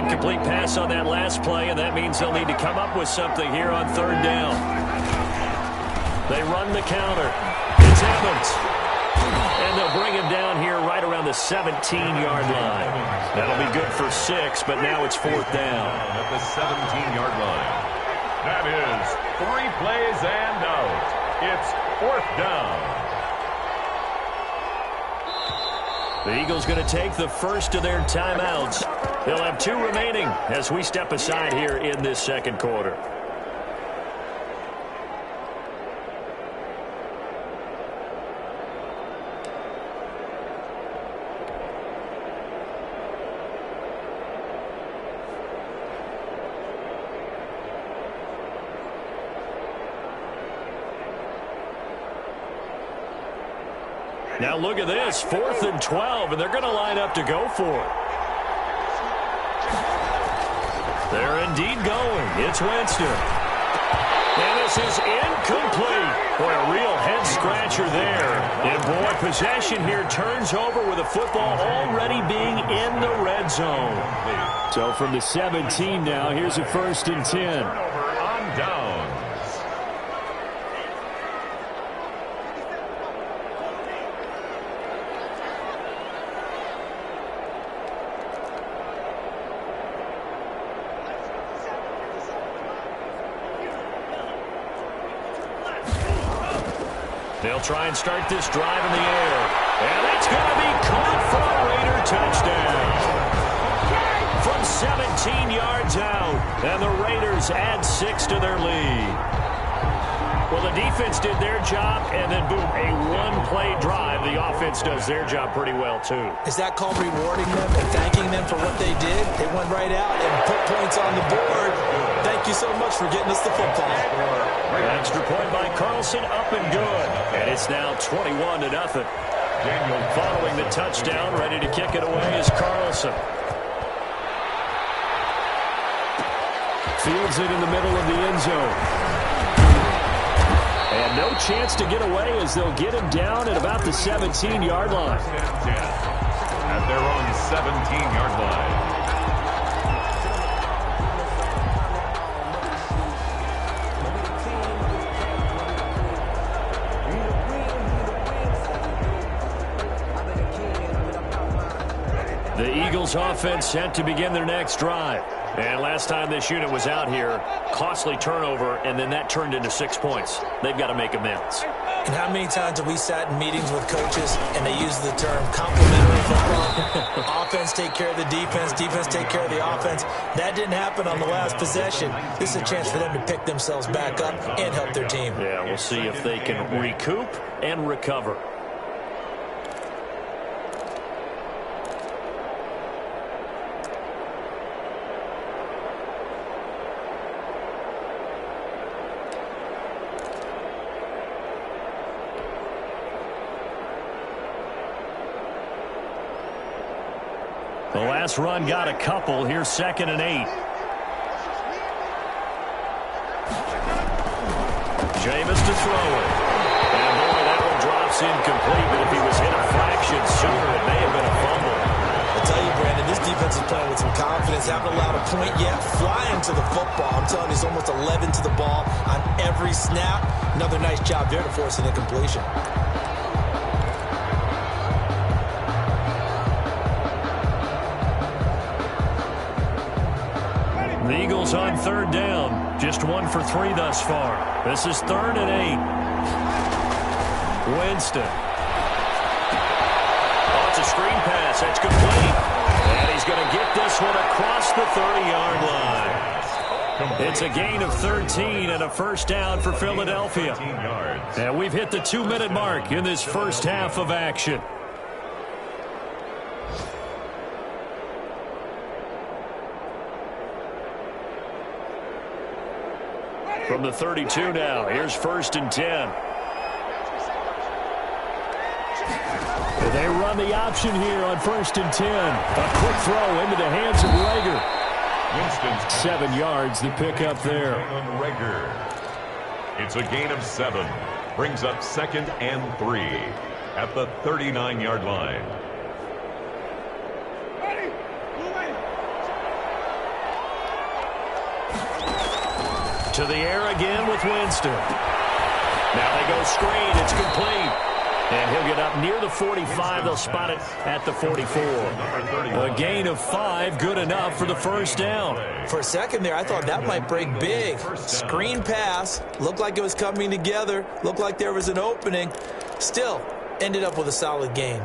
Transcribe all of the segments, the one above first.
Incomplete pass on that last play, and that means they'll need to come up with something here on third down. They run the counter. It's Evans. And they'll bring him down here right around the 17-yard line. That'll be good for 6, but now it's fourth down. At the 17-yard line. That is 3 plays and out. It's fourth down. The Eagles going to take the first of their timeouts. They'll have 2 remaining as we step aside here in this second quarter. Now look at this, 4th and 12, and they're going to line up to go for it. They're indeed going. It's Winston. And this is incomplete. Boy, a real head-scratcher there. And boy, possession here turns over with the football already being in the red zone. So from the 17 now, here's a 1st and 10. Turnover on downs. They'll try and start this drive in the air. And it's going to be caught for a Raider touchdown. From 17 yards out. And the Raiders add 6 to their lead. Well, the defense did their job, and then, boom, a one-play drive. The offense does their job pretty well, too. Is that called rewarding them and thanking them for what they did? They went right out and put points on the board. Thank you so much for getting us the football. Extra point by Carlson, up and good. And it's now 21-0. Daniel following the touchdown, ready to kick it away is Carlson. Fields it in the middle of the end zone. And no chance to get away as they'll get him down at about the 17-yard line. At their own 17-yard line. The Eagles offense set to begin their next drive. And last time this unit was out here, costly turnover, and then that turned into 6 points. They've got to make amends. And how many times have we sat in meetings with coaches and they use the term complementary football? Offense take care of the defense, defense take care of the offense. That didn't happen on the last possession. This is a chance for them to pick themselves back up and help their team. Yeah, we'll see if they can recoup and recover. The last run got a couple. Here's 2nd and 8. Jameis to throw it. And boy, that one drops incomplete. But if he was hit a fraction sooner, it may have been a fumble. I tell you, Brandon, this defense is playing with some confidence. Haven't allowed a point yet. Flying to the football. I'm telling you, it's almost 11 to the ball on every snap. Another nice job there to force an incompletion. The Eagles on 3rd down. Just 1 for 3 thus far. This is 3rd and 8. Winston. Oh, it's a screen pass. That's complete. And he's going to get this one across the 30-yard line. It's a gain of 13 and a first down for Philadelphia. And we've hit the 2-minute mark in this first half of action. From the 32 now, here's 1st and 10. They run the option here on 1st and 10. A quick throw into the hands of Rager. 7 yards, the pickup there. It's a gain of 7. Brings up 2nd and 3 at the 39-yard line. To the air again with Winston. Now they go screen. It's complete. And he'll get up near the 45. They'll spot it at the 44. A gain of 5, good enough for the first down. For a second there, I thought that might break big. Screen pass. Looked like it was coming together. Looked like there was an opening. Still, ended up with a solid gain.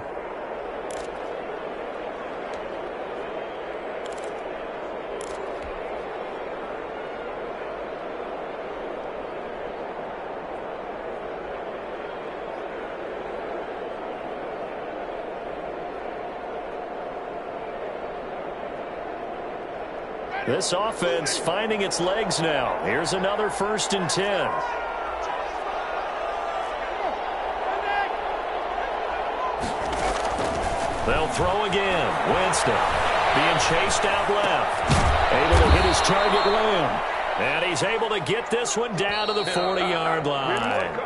This offense finding its legs now. Here's another 1st and 10. They'll throw again. Winston being chased out left. Able to hit his target, Lamb. And he's able to get this one down to the 40-yard line.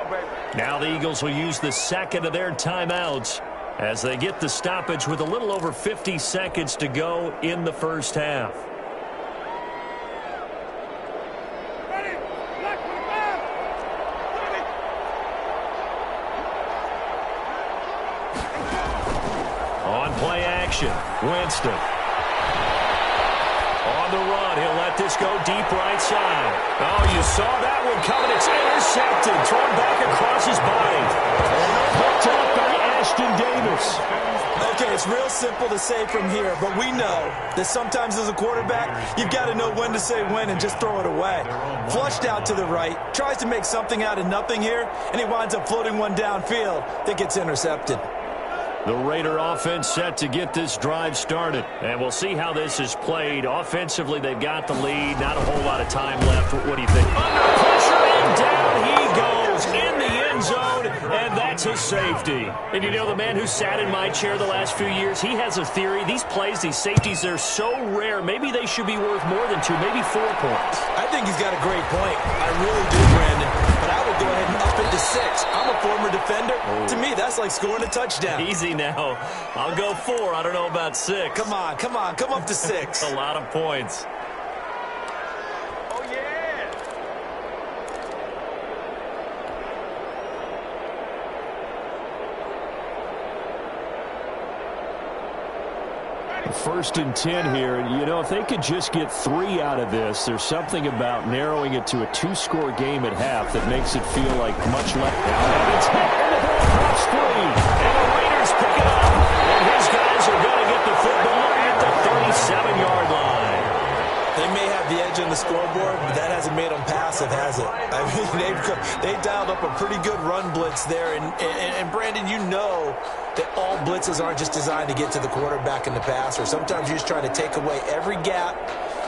Now the Eagles will use the second of their timeouts as they get the stoppage with a little over 50 seconds to go in the first half. Play action. Winston. On the run. He'll let this go deep right side. Oh, you saw that one coming. It's intercepted. Thrown back across his body. Picked up by Ashton Davis. Okay, it's real simple to say from here, but we know that sometimes as a quarterback, you've got to know when to say when and just throw it away. Flushed out to the right. Tries to make something out of nothing here, and he winds up floating one downfield that gets intercepted. The Raider offense set to get this drive started. And we'll see how this is played. Offensively, they've got the lead. Not a whole lot of time left. What do you think? Under pressure, and down he goes in the end zone, and that's a safety. And you know, the man who sat in my chair the last few years, he has a theory. These plays, these safeties, they're so rare. Maybe they should be worth more than 2, maybe 4 points. I think he's got a great point. I really do, Brandon. But I would go ahead and up it to 6. I'm a former defender. Oh. To me, that's like scoring a touchdown. Easy now. I'll go 4. I don't know about 6. Come on. Come up to 6. A lot of points. Oh, yeah. 1st and 10 here. You know, if they could just get 3 out of this, there's something about narrowing it to a 2-score game at half that makes it feel like much less. And it's hit, and the ball drops free. And the Raiders pick it up. And his guys are going to get the football at the 37-yard line. They may have the edge on the scoreboard, but that hasn't made them passive, has it? I mean, they dialed up a pretty good run blitz there. And Brandon, you know that all blitzes aren't just designed to get to the quarterback and the passer. Sometimes you just try to take away every gap,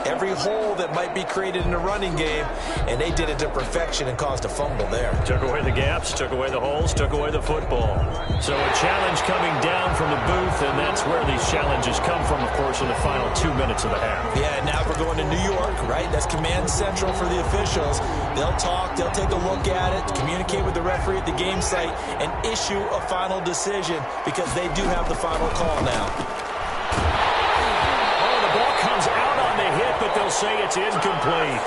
every hole that might be created in the running game, and they did it to perfection and caused a fumble there. Took away the gaps, took away the holes, took away the football. So a challenge coming down from the booth, and that's where these challenges come from, of course, in the final 2 minutes of the half. Yeah, now we're going to New York, right? That's command central for the officials. They'll talk, they'll take a look at it, communicate with the referee at the game site, and issue a final decision because they do have the final call now. Oh, the ball comes out on the hit, but they'll say it's incomplete.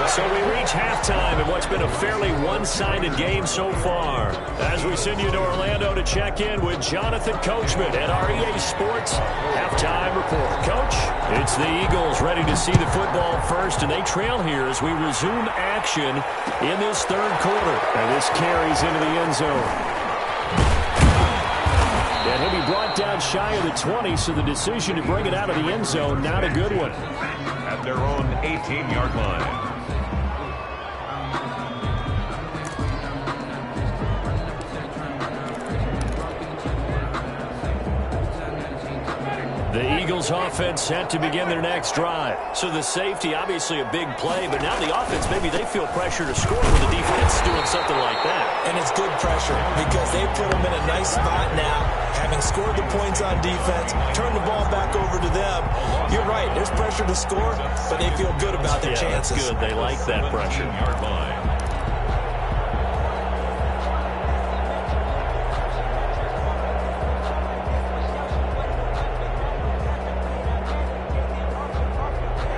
So we reach halftime in what's been a fairly one-sided game so far. As we send you to Orlando to check in with Jonathan Coachman at our EA Sports Halftime Report. Coach, it's the Eagles ready to see the football first, and they trail here as we resume action in this third quarter. And this carries into the end zone. And he'll be brought down shy of the 20, so the decision to bring it out of the end zone, not a good one. At their own 18-yard line. The Eagles offense set to begin their next drive. So the safety, obviously a big play, but now the offense, maybe they feel pressure to score with the defense doing something like that. And it's good pressure because they put them in a nice spot now, having scored the points on defense, turn the ball back over to them. You're right, there's pressure to score, but they feel good about their chances. That's good. They like that pressure. Yard line.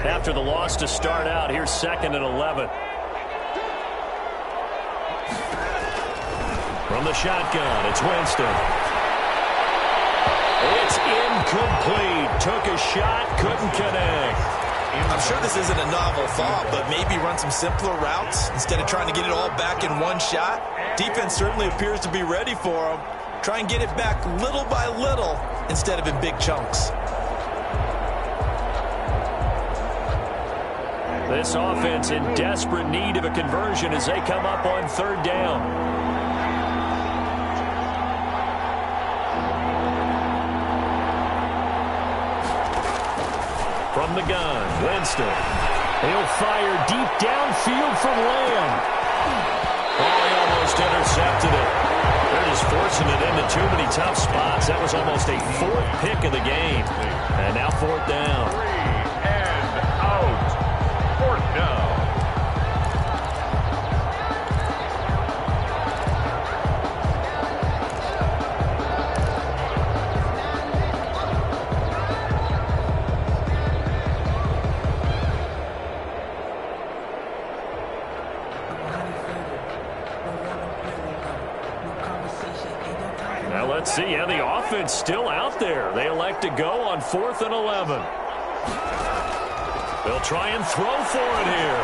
After the loss to start out, here's 2nd and 11. From the shotgun, it's Winston. It's incomplete. Took a shot, couldn't connect. I'm sure this isn't a novel thought, but maybe run some simpler routes instead of trying to get it all back in one shot. Defense certainly appears to be ready for him. Try and get it back little by little instead of in big chunks. This offense in desperate need of a conversion as they come up on third down. From the gun, Winston. He'll fire deep downfield from Lamb. Oh, he almost intercepted it. They're just forcing it into too many tough spots. That was almost a fourth pick of the game. And now fourth down. 3 and out. Fourth down. Now let's see how the offense still out there. They elect to go on 4th and 11. They'll try and throw for it here.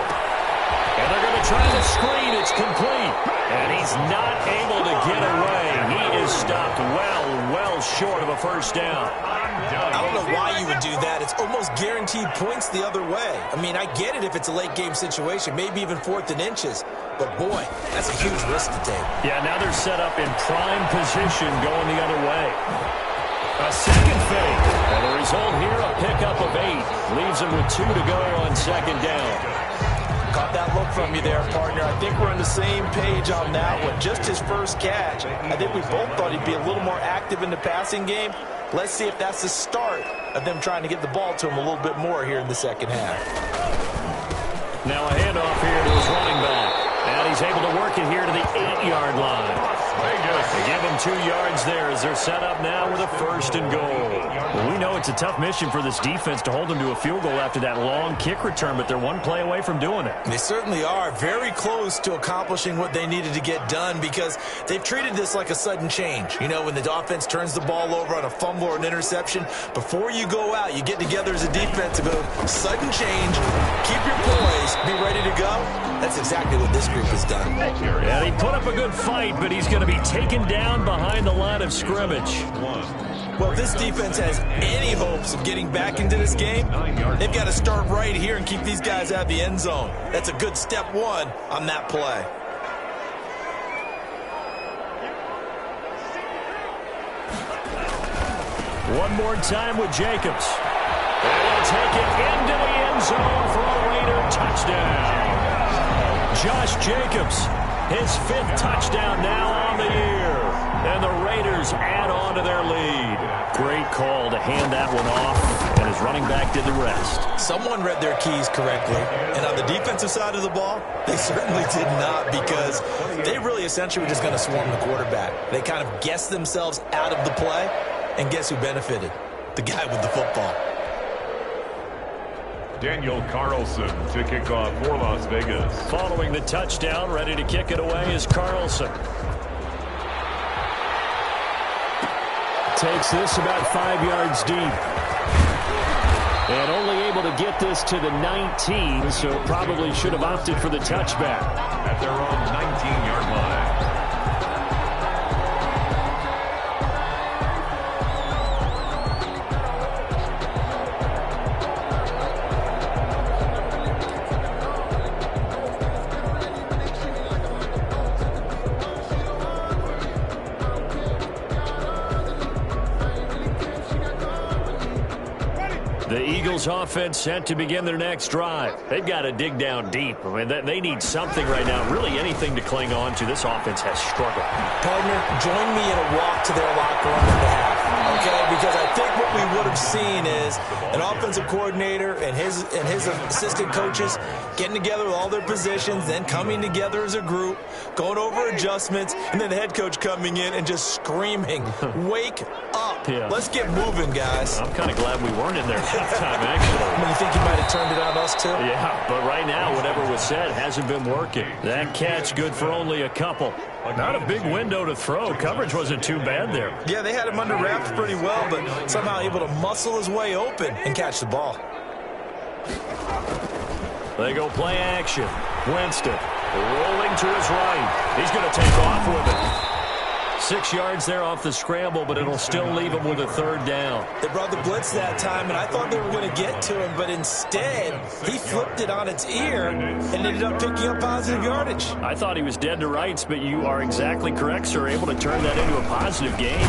And they're going to try the screen. It's complete. And he's not able to get away. He is stopped well short of a first down. I don't know why you would do that. It's almost guaranteed points the other way. I mean, I get it if it's a late game situation, maybe even 4th and inches. But, boy, that's a huge risk to take. Yeah, now they're set up in prime position going the other way. A second fake. And the result here, a pickup of 8. Leaves them with 2 to go on second down. Caught that look from you there, partner. I think we're on the same page on that one. Just his first catch. I think we both thought he'd be a little more active in the passing game. Let's see if that's the start of them trying to get the ball to him a little bit more here in the second half. Now a handoff here to his running back. And he's able to work it here to the 8-yard line. They give him 2 yards there as they're set up now with a 1st and goal. Well, we know it's a tough mission for this defense to hold them to a field goal after that long kick return, but they're one play away from doing it. They certainly are very close to accomplishing what they needed to get done because they've treated this like a sudden change. You know, when the offense turns the ball over on a fumble or an interception, before you go out, you get together as a defense and go, sudden change, keep your poise, be ready to go. That's exactly what this group has done. Yeah, he put up a good fight, but he's going to be taken down behind the line of scrimmage. Well, if this defense has any hopes of getting back into this game, they've got to start right here and keep these guys out of the end zone. That's a good step 1 on that play. One more time with Jacobs. And he'll take it into the end zone for a Raider touchdown. Josh Jacobs, his 5th touchdown now on the year. And the Raiders add on to their lead. Great call to hand that one off, and his running back did the rest. Someone read their keys correctly, and on the defensive side of the ball, they certainly did not because they really essentially were just going to swarm the quarterback. They kind of guessed themselves out of the play, and guess who benefited? The guy with the football. Daniel Carlson to kick off for Las Vegas. Following the touchdown, ready to kick it away is Carlson. Takes this about 5 yards deep. And only able to get this to the 19, so probably should have opted for the touchback. At their own 19-yard line. The Eagles offense set to begin their next drive. They've got to dig down deep. I mean, they need something right now, really anything to cling on to. This offense has struggled. Partner, join me in a walk to their locker room at the half, okay? Because I think what we would have seen is an offensive coordinator and his assistant coaches getting together with all their positions, then coming together as a group, going over adjustments, and then the head coach coming in and just screaming, wake up. Yeah. Let's get moving, guys. I'm kind of glad we weren't in there. halftime, actually. I mean, you think he might have turned it on us, too? Yeah, but right now, whatever was said hasn't been working. That catch good for only a couple. Not a big window to throw. Coverage wasn't too bad there. Yeah, they had him under wraps pretty well, but somehow able to muscle his way open and catch the ball. They go play action. Winston rolling to his right. He's going to take off with it. 6 yards there off the scramble, but it'll still leave him with a third down. They brought the blitz that time, and I thought they were going to get to him, but instead, he flipped it on its ear and ended up picking up positive yardage. I thought he was dead to rights, but you are exactly correct, sir. Able to turn that into a positive gain.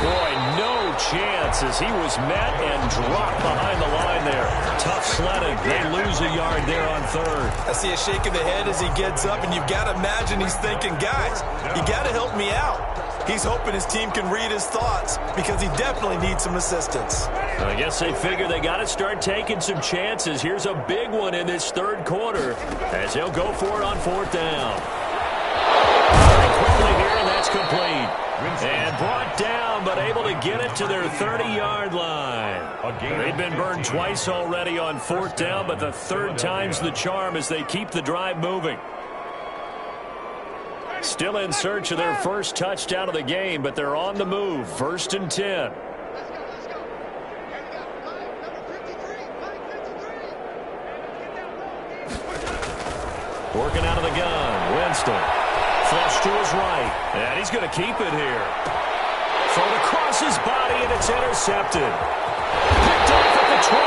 Boy, no chance as he was met and dropped behind the line there. Tough sledding. They lose a yard there on third. I see a shake of the head as he gets up, and you've got to imagine he's thinking, guys, you got to help me out. He's hoping his team can read his thoughts because he definitely needs some assistance. I guess they figure they got to start taking some chances. Here's a big one in this third quarter as they'll go for it on fourth down. Very quickly here, and that's complete. And brought down, but able to get it to their 30-yard line. They've been burned twice already on fourth down, but the third time's the charm as they keep the drive moving. Still in search of their first touchdown of the game, but they're on the move. 1st and 10. Working out of the gun. Winston. Flush to his right. And he's going to keep it here. Thrown across his body, and it's intercepted. Picked off at the 20.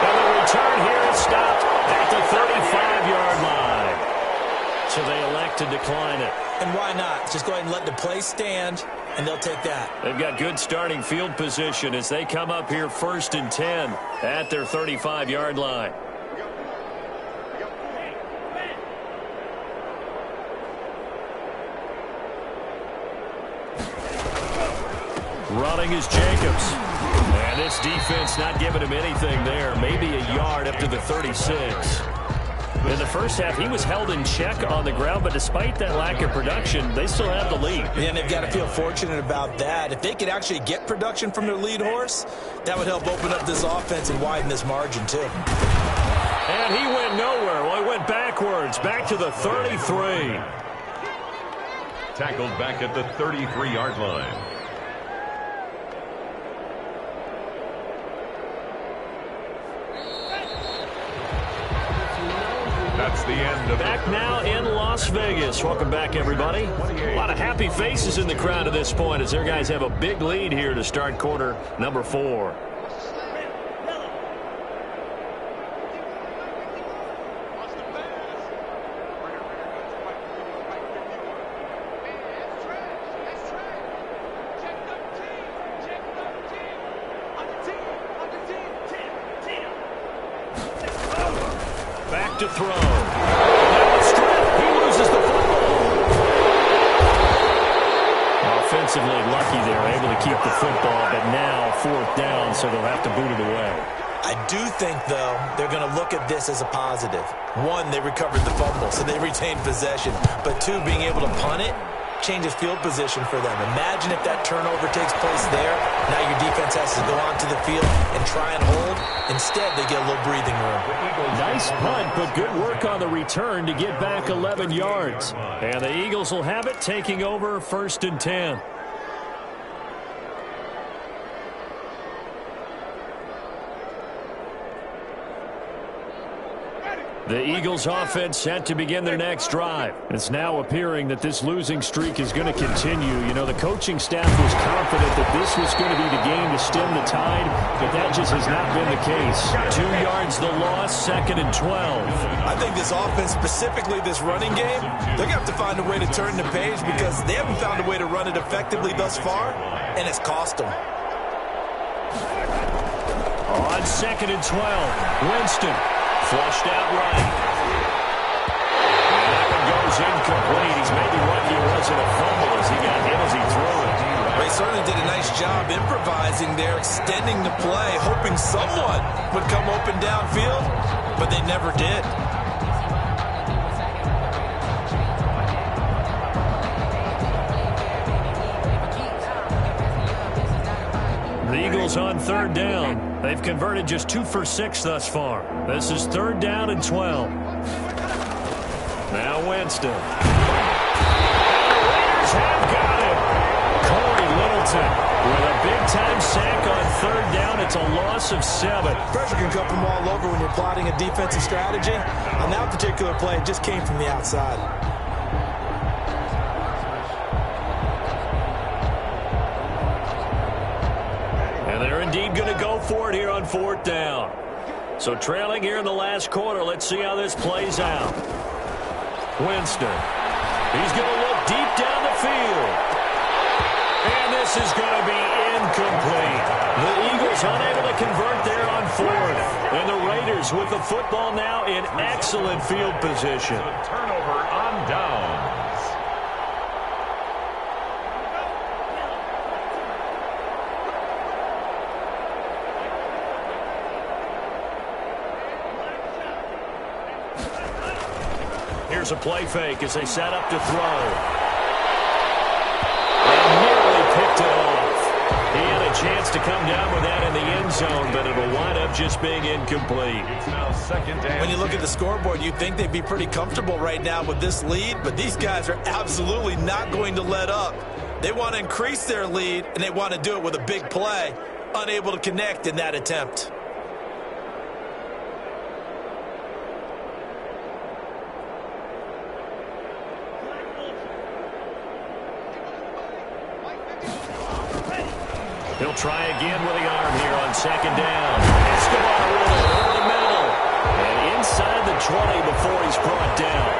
And the return here is stopped at the 35-yard line. So they elect to decline it. And why not? Just go ahead and let the play stand, and they'll take that. They've got good starting field position as they come up here 1st and 10 at their 35-yard line. Running is Jacobs. And this defense not giving him anything there. Maybe a yard up to the 36. In the first half, he was held in check on the ground, but despite that lack of production, they still have the lead. Yeah, and they've got to feel fortunate about that. If they could actually get production from their lead horse, that would help open up this offense and widen this margin, too. And he went nowhere. Well, he went backwards, back to the 33. Tackled back at the 33-yard line. That's the end of back now in Las Vegas. Welcome back, everybody. A lot of happy faces in the crowd at this point as their guys have a big lead here to start quarter number 4. Back to throw. He loses the football. Offensively lucky they're able to keep the football, but now 4th down, so they'll have to boot it away. I do think, though, they're going to look at this as a positive. 1, they recovered the fumble, so they retained possession. But 2, being able to punt it changes field position for them. Imagine if that turnover takes place there. Now your defense has to go onto the field and try and hold. Instead, they get a little breathing room. Nice punt, but good work on the return to get back 11 yards. And the Eagles will have it, taking over 1st and 10. The Eagles offense set to begin their next drive. It's now appearing that this losing streak is going to continue. You know, the coaching staff was confident that this was going to be the game to stem the tide, but that just has not been the case. 2 yards the loss, 2nd and 12. I think this offense, specifically this running game, they're going to have to find a way to turn the page because they haven't found a way to run it effectively thus far, and it's cost them. On 2nd and 12, Winston. Flushed out right. And that one goes incomplete. He's maybe lucky it wasn't a fumble as he got hit as he threw it. They certainly did a nice job improvising there, extending the play, hoping someone would come open downfield, but they never did. The Eagles Eagles on third down. They've converted just 2 for 6 thus far. This is 3rd down and 12. Now Winston. And the Raiders have got him. Corey Littleton with a big-time sack on 3rd down. It's a loss of 7. Pressure can come from all over when you're plotting a defensive strategy. On that particular play, it just came from the outside. And they're indeed going to go for it here on 4th down. So trailing here in the last quarter, let's see how this plays out. Winston. He's going to look deep down the field. And this is going to be incomplete. The Eagles unable to convert there on 4th. And the Raiders with the football now in excellent field position. Turnover on downs. Here's a play fake as they set up to throw. And nearly picked it off. He had a chance to come down with that in the end zone, but it'll wind up just being incomplete. It's now 2nd down. When you look at the scoreboard, you'd think they'd be pretty comfortable right now with this lead, but these guys are absolutely not going to let up. They want to increase their lead, and they want to do it with a big play. Unable to connect in that attempt. He'll try again with the arm here on 2nd down. Escobar with it over the middle. And inside the 20 before he's brought down.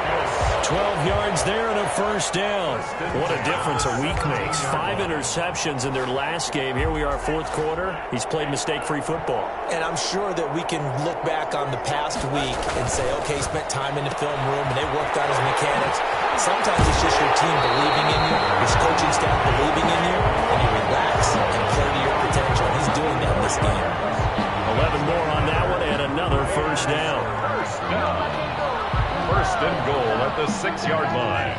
12 yards there and a 1st down. What a difference a week makes. 5 interceptions in their last game. Here we are, 4th quarter. He's played mistake-free football. And I'm sure that we can look back on the past week and say, okay, he spent time in the film room and they worked on his mechanics. Sometimes it's just your team believing in you, your coaching staff believing in you, and you relax and play to your potential. He's doing that in this game. 11 more on that one and another 1st down. 1st and goal at the 6-yard line.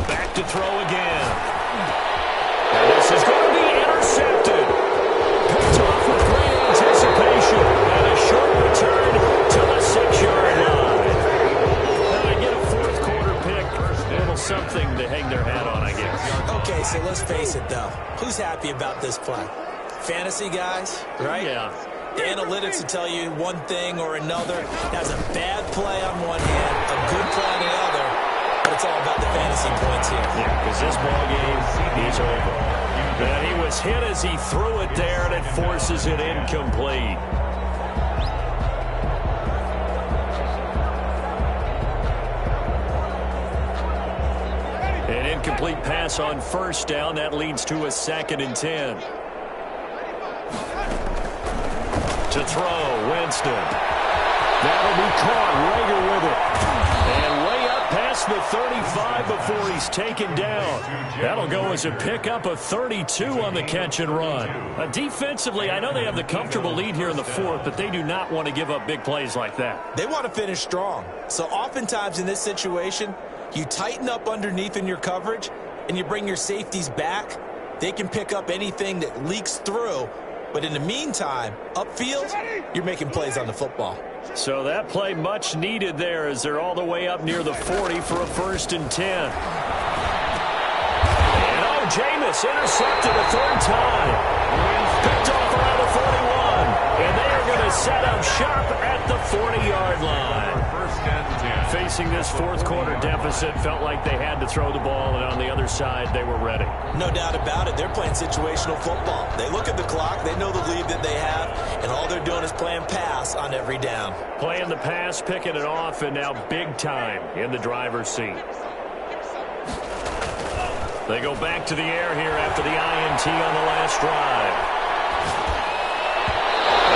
Back to throw again. And this is going to be intercepted. Picked off with great anticipation. And a short return to the 6-yard line. Now they get a 4th quarter pick. A little something to hang their hat on, I guess. Okay, so let's face it, though. Who's happy about this play? Fantasy guys, right? Yeah. The analytics will tell you one thing or another. That's a bad play on one hand, a good play on the other. But it's all about the fantasy points here. Yeah, because this ball game is over. And he was hit as he threw it there, and it forces it incomplete. An incomplete pass on 1st down. That leads to a 2nd and 10. To throw, Winston. That'll be caught. Rager with it. And way up past the 35 before he's taken down. That'll go as a pickup of 32 on the catch and run. Defensively, I know they have the comfortable lead here in the 4th, but they do not want to give up big plays like that. They want to finish strong. So oftentimes in this situation, you tighten up underneath in your coverage, and you bring your safeties back. They can pick up anything that leaks through. But in the meantime, upfield, you're making plays on the football. So that play much needed there as they're all the way up near the 40 for a 1st and 10. And Jameis intercepted a 3rd time. Picked off around the 41. And they are going to set up shop at the 40-yard line. 1st and 10. Facing this 4th quarter deficit, felt like they had to throw the ball, and on the other side, they were ready. No doubt about it. They're playing situational football. They look at the clock, they know the lead that they have, and all they're doing is playing pass on every down. Playing the pass, picking it off, and now big time in the driver's seat. They go back to the air here after the INT on the last drive.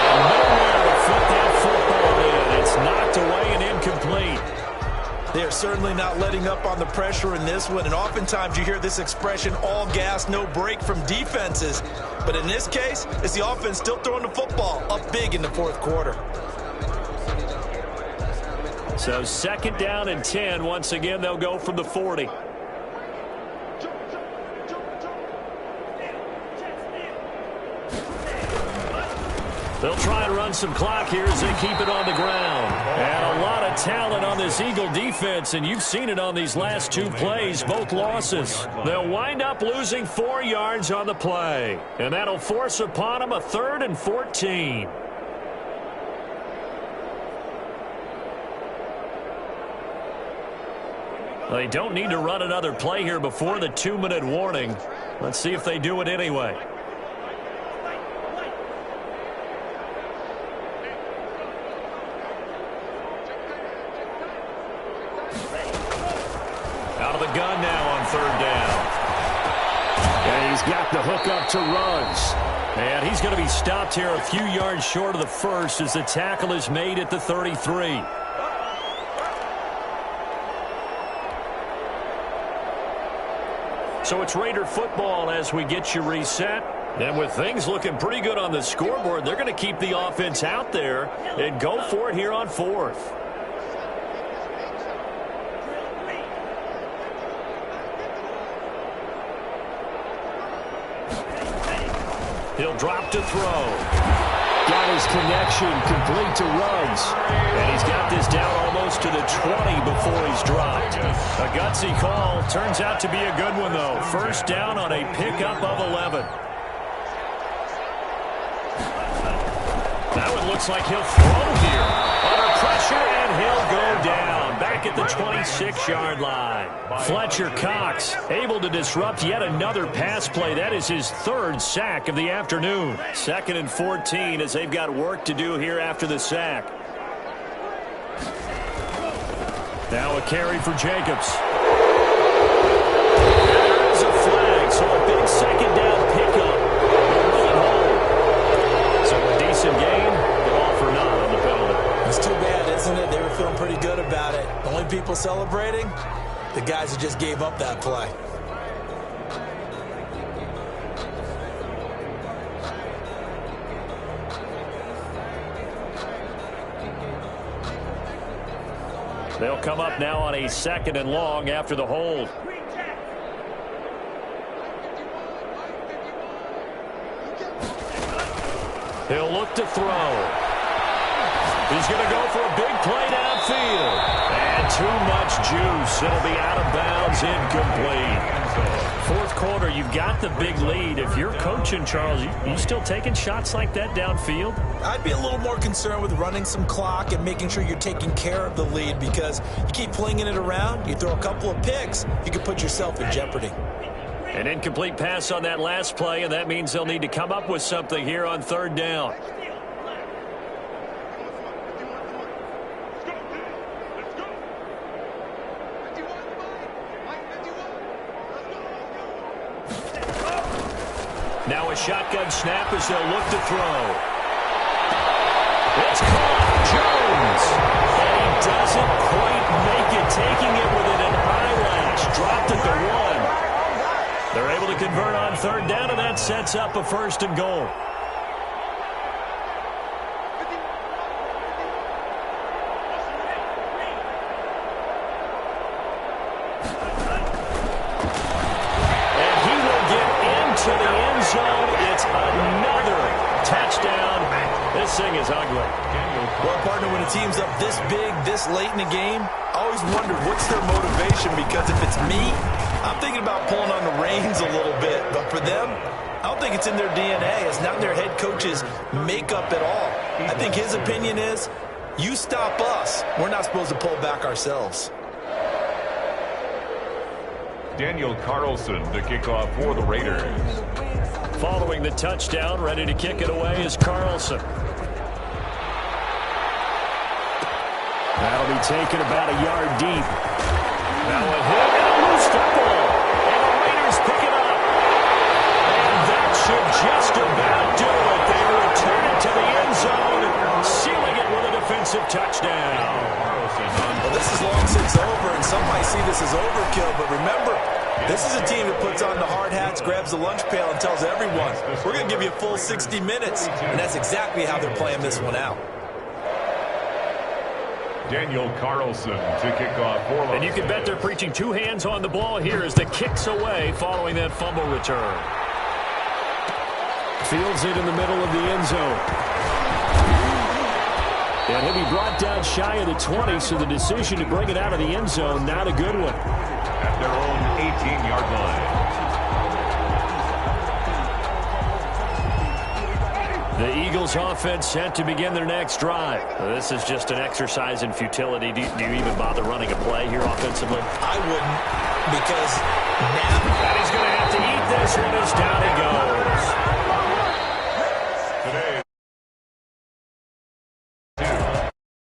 And nowhere to fit that football in. It's knocked away and incomplete. They are certainly not letting up on the pressure in this one, and oftentimes you hear this expression, all gas, no break from defenses. But in this case, it's the offense still throwing the football up big in the fourth quarter. So 2nd down and 10. Once again, they'll go from the 40. They'll try and run some clock here as they keep it on the ground. And a lot of talent on this Eagle defense, and you've seen it on these last 2 plays, both losses. They'll wind up losing 4 yards on the play, and that'll force upon them a 3rd and 14. They don't need to run another play here before the 2-minute warning. Let's see if they do it anyway. Out of the gun now on 3rd down. And he's got the hook up to Ruggs. And he's going to be stopped here a few yards short of the first as the tackle is made at the 33. So it's Raider football as we get you reset. And with things looking pretty good on the scoreboard, they're going to keep the offense out there and go for it here on 4th. He'll drop to throw. Got his connection complete to Ruggs. And he's got this down almost to the 20 before he's dropped. A gutsy call. Turns out to be a good one, though. 1st down on a pickup of 11. That one looks like he'll throw here. Under pressure, and he'll go down. Back at the 26-yard line. Fletcher Cox able to disrupt yet another pass play. That is his 3rd sack of the afternoon. 2nd and 14 as they've got work to do here after the sack. Now a carry for Jacobs. And there is a flag, so a big 2nd down pickup. They'll run it home. So a decent gain, but all for naught on the penalty. It's too bad, isn't it? They were feeling pretty good about it. The only people celebrating, the guys who just gave up that play. They'll come up now on a 2nd and long after the hold. He'll look to throw. He's going to go for a big play downfield. And too much juice. It'll be out of bounds, incomplete. 4th quarter, you've got the big lead. If you're coaching, Charles, you still taking shots like that downfield? I'd be a little more concerned with running some clock and making sure you're taking care of the lead, because you keep flinging it around, you throw a couple of picks, you can put yourself in jeopardy. An incomplete pass on that last play, and that means they'll need to come up with something here on 3rd down. Now a shotgun snap as they'll look to throw. It's caught. Jones. And he doesn't quite make it, taking it within an eyelash. Dropped at the 1. They're able to convert on 3rd down, and that sets up a 1st and goal. And he will get into the end zone. It's another touchdown. This thing is ugly. Well, partner, when a team's up this big, this late in the game, I always wondered what's their motivation, because if it's me, I'm thinking about pulling on the reins a little bit. But for them, I don't think it's in their DNA. It's not in their head coach's makeup at all. I think his opinion is, you stop us, we're not supposed to pull back ourselves. Daniel Carlson to kick off for the Raiders. Following the touchdown, ready to kick it away is Carlson. That'll be taken about a yard deep. Now a hit and a loose football. And the Raiders pick it up. And that should just about do it. They return it to the end zone, sealing it with a defensive touchdown. Well, this is long since over, just grabs the lunch pail and tells everyone, we're going to give you a full 60 minutes. And that's exactly how they're playing this one out. Daniel Carlson to kick off for Los And you can bet they're preaching two hands on the ball here as the kick's away following that fumble return. Fields it in the middle of the end zone. And he'll be brought down shy of the 20, so the decision to bring it out of the end zone, not a good one. At their own 18-yard line. The Eagles offense set to begin their next drive. This is just an exercise in futility. Do you even bother running a play here offensively? I wouldn't, because now... And he's going to have to eat this one as down he goes.